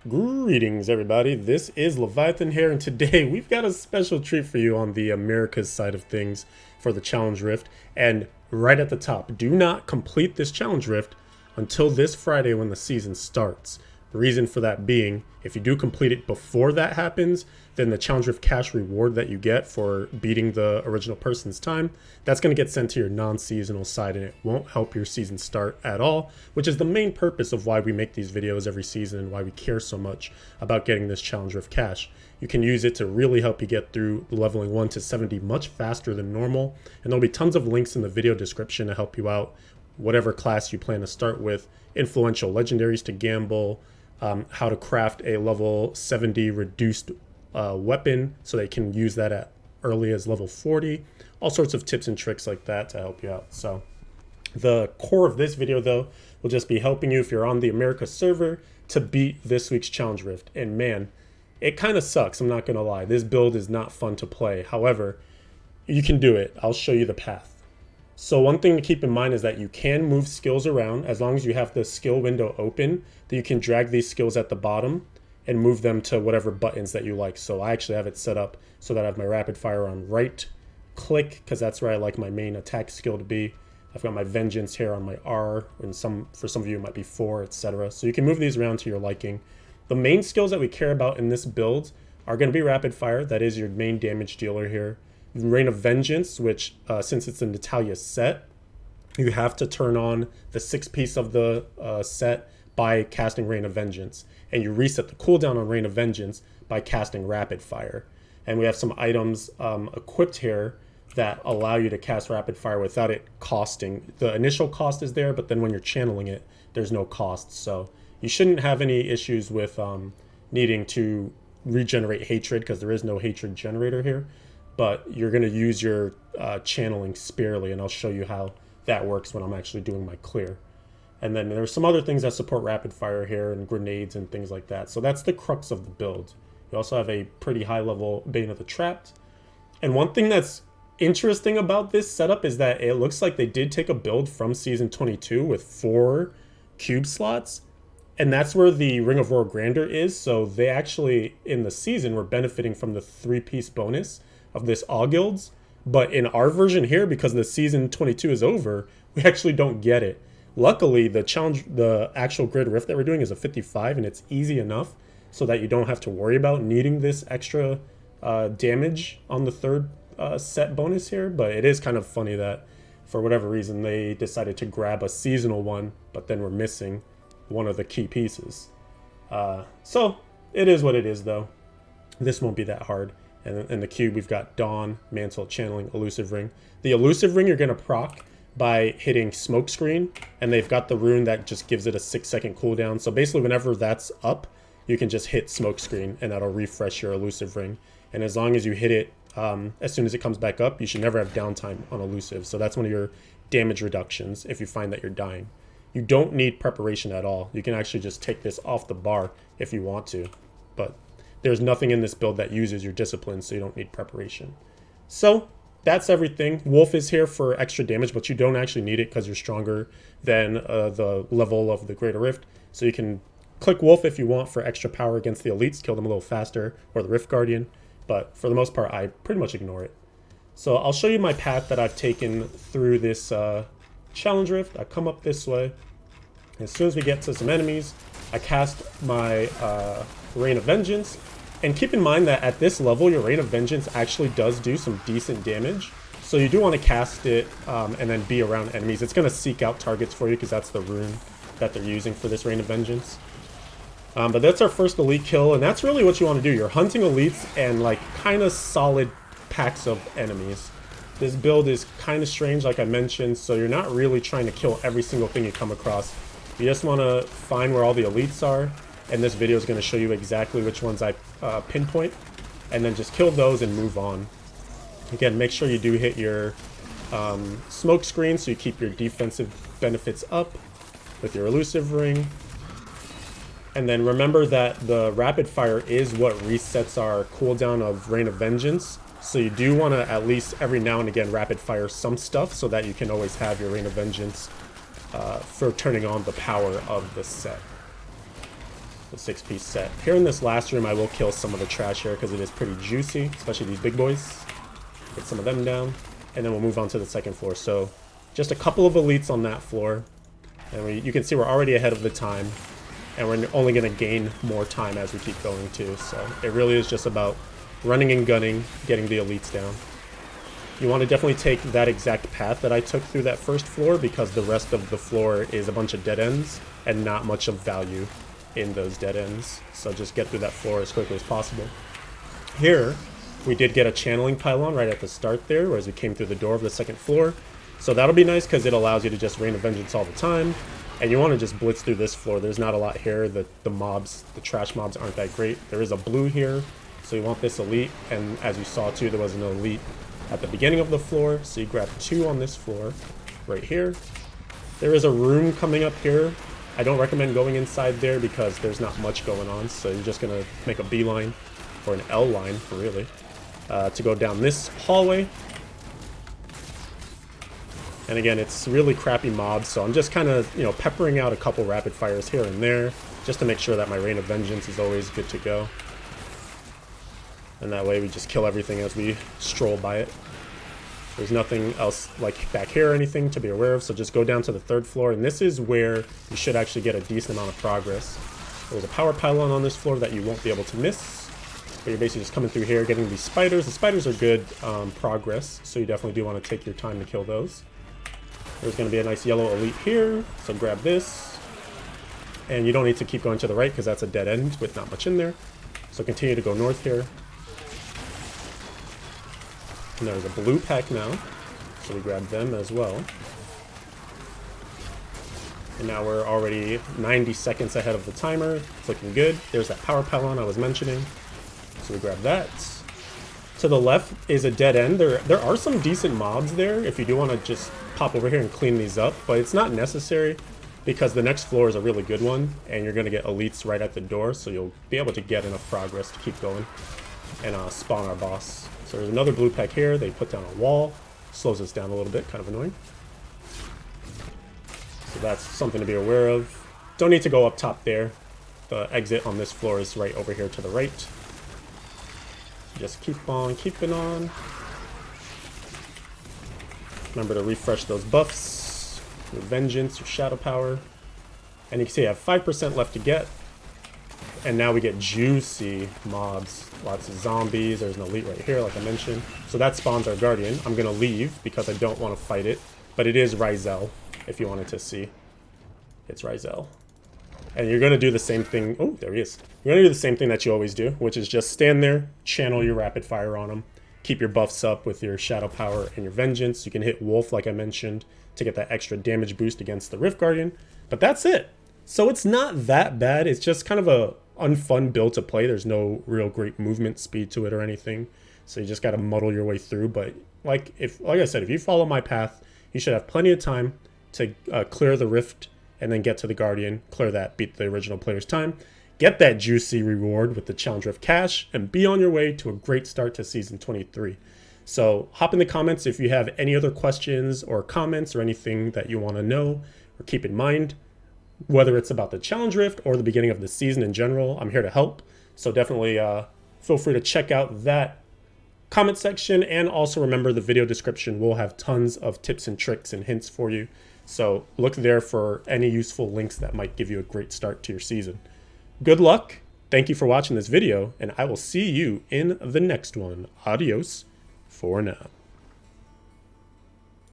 Greetings, everybody. This is Leviathan here, and today we've got a special treat for you on the Americas side of things for the Challenge Rift. And right at the top, do not complete this Challenge Rift until this Friday when the season starts. The reason for that being, if you do complete it before that happens, then the Challenge Rift cash reward that you get for beating the original person's time, that's going to get sent to your non-seasonal side, and it won't help your season start at all, which is the main purpose of why we make these videos every season and why we care so much about getting this Challenge Rift cash. You can use it to really help you get through leveling 1 to 70 much faster than normal, and there'll be tons of links in the video description to help you out whatever class you plan to start with, influential legendaries to gamble, how to craft a level 70 reduced weapon so they can use that at early as level 40, all sorts of tips and tricks like that to help you out. So the core of this video though will just be helping you if you're on the America server to beat this week's Challenge Rift. And man, it kind of sucks, I'm not gonna lie. This build is not fun to play. However, you can do it. I'll show you the path. So one thing to keep in mind is that you can move skills around as long as you have the skill window open, that you can drag these skills at the bottom and move them to whatever buttons that you like. So I actually have it set up so that I have my rapid fire on right click because that's where I like my main attack skill to be. I've got my vengeance here on my R, and for some of you it might be 4, etc. So you can move these around to your liking. The main skills that we care about in this build are going to be rapid fire. That is your main damage dealer here. Reign of Vengeance, which since it's a Natalia set, you have to turn on the 6th piece of the set by casting Reign of Vengeance, and you reset the cooldown on Reign of Vengeance by casting Rapid Fire. And we have some items equipped here that allow you to cast Rapid Fire without it costing. The initial cost is there, but then when you're channeling it, there's no cost. So you shouldn't have any issues with needing to regenerate hatred because there is no hatred generator here. But you're going to use your channeling sparingly, and I'll show you how that works when I'm actually doing my clear. And then there's some other things that support rapid fire here and grenades and things like that. So that's the crux of the build. You also have a pretty high level Bane of the Trapped. And one thing that's interesting about this setup is that it looks like they did take a build from Season 22 with 4 cube slots. And that's where the Ring of Royal Grandeur is. So they actually, in the season, were benefiting from the 3-piece bonus of this All Guilds, but in our version here, because the season 22 is over, we actually don't get it. Luckily, the actual grid rift that we're doing is a 55, and it's easy enough so that you don't have to worry about needing this extra damage on the 3rd set bonus here. But it is kind of funny that for whatever reason they decided to grab a seasonal one, but then we're missing one of the key pieces. So it is what it is though. This won't be that hard. And in the cube, we've got Dawn, Mantle, Channeling, Elusive Ring. The Elusive Ring you're going to proc by hitting Smokescreen, and they've got the rune that just gives it a 6-second cooldown. So basically, whenever that's up, you can just hit Smokescreen, and that'll refresh your Elusive Ring. And as long as you hit it as soon as it comes back up, you should never have downtime on Elusive. So that's one of your damage reductions if you find that you're dying. You don't need preparation at all. You can actually just take this off the bar if you want to, but there's nothing in this build that uses your discipline, so you don't need preparation. So that's everything. Wolf is here for extra damage, but you don't actually need it because you're stronger than the level of the Greater Rift. So you can click Wolf if you want for extra power against the elites, kill them a little faster, or the Rift Guardian. But for the most part, I pretty much ignore it. So I'll show you my path that I've taken through this Challenge Rift. I come up this way. As soon as we get to some enemies, I cast my Reign of Vengeance. And keep in mind that at this level, your Reign of Vengeance actually does do some decent damage. So you do want to cast it and then be around enemies. It's going to seek out targets for you because that's the rune that they're using for this Reign of Vengeance. But that's our first elite kill, and that's really what you want to do. You're hunting elites and like kind of solid packs of enemies. This build is kind of strange, like I mentioned, so you're not really trying to kill every single thing you come across. You just want to find where all the elites are. And this video is going to show you exactly which ones I pinpoint, and then just kill those and move on. Again, make sure you do hit your smoke screen so you keep your defensive benefits up with your Elusive Ring. And then remember that the rapid fire is what resets our cooldown of Reign of Vengeance. So you do want to at least every now and again rapid fire some stuff so that you can always have your Reign of Vengeance for turning on the power of the set. The 6-piece set. Here in this last room, I will kill some of the trash here because it is pretty juicy, especially these big boys. Get some of them down, and then we'll move on to the second floor. So just a couple of elites on that floor, and you can see we're already ahead of the time, and we're only going to gain more time as we keep going too. So it really is just about running and gunning, getting the elites down. You want to definitely take that exact path that I took through that first floor because the rest of the floor is a bunch of dead ends and not much of value in those dead ends. So just get through that floor as quickly as possible. Here, we did get a channeling pylon right at the start there, as we came through the door of the second floor. So that'll be nice because it allows you to just rain of vengeance all the time. And you want to just blitz through this floor. There's not a lot here. The mobs, the trash mobs aren't that great. There is a blue here, so you want this elite. And as you saw too, there was an elite at the beginning of the floor. So you grab 2 on this floor right here. There is a room coming up here. I don't recommend going inside there because there's not much going on. So you're just going to make a beeline, or an L line, really, to go down this hallway. And again, it's really crappy mobs, so I'm just kind of, peppering out a couple rapid fires here and there, just to make sure that my Rain of Vengeance is always good to go. And that way we just kill everything as we stroll by it. There's nothing else like back here or anything to be aware of, so just go down to the 3rd floor, and this is where you should actually get a decent amount of progress. There's a power pylon on this floor that you won't be able to miss, but you're basically just coming through here, getting these spiders. The spiders are good progress, so you definitely do want to take your time to kill those. There's going to be a nice yellow elite here, so grab this. And you don't need to keep going to the right because that's a dead end with not much in there. So continue to go north here. And there's a blue pack now, so we grab them as well. And now we're already 90 seconds ahead of the timer. It's looking good. There's that power pylon I was mentioning, so we grab that. To the left is a dead end. There are some decent mobs there if you do want to just pop over here and clean these up, but it's not necessary because the next floor is a really good one, and you're going to get elites right at the door, so you'll be able to get enough progress to keep going and spawn our boss. So there's another blue pack here. They put down a wall. Slows us down a little bit, kind of annoying. So that's something to be aware of. Don't need to go up top there. The exit on this floor is right over here to the right. Just keep on keeping on. Remember to refresh those buffs, your vengeance, your shadow power. And you can see I have 5% left to get. And now we get juicy mobs. Lots of zombies. There's an elite right here, like I mentioned. So that spawns our guardian. I'm going to leave because I don't want to fight it. But it is Ryzel, if you wanted to see. It's Ryzel. And you're going to do the same thing. Oh, there he is. You're going to do the same thing that you always do, which is just stand there, channel your rapid fire on him. Keep your buffs up with your shadow power and your vengeance. You can hit Wolf, like I mentioned, to get that extra damage boost against the Rift Guardian. But that's it. So it's not that bad. It's just kind of a unfun build to play. There's no real great movement speed to it or anything. So you just got to muddle your way through. But like I said, if you follow my path, you should have plenty of time to clear the Rift and then get to the Guardian, clear that, beat the original player's time, get that juicy reward with the Challenge Rift cash, and be on your way to a great start to Season 23. So hop in the comments if you have any other questions or comments or anything that you want to know or keep in mind. Whether it's about the Challenge Rift or the beginning of the season in general, I'm here to help. So definitely feel free to check out that comment section, and also remember the video description will have tons of tips and tricks and hints for you. So look there for any useful links that might give you a great start to your season. Good luck. Thank you for watching this video, and I will see you in the next one. Adios for now.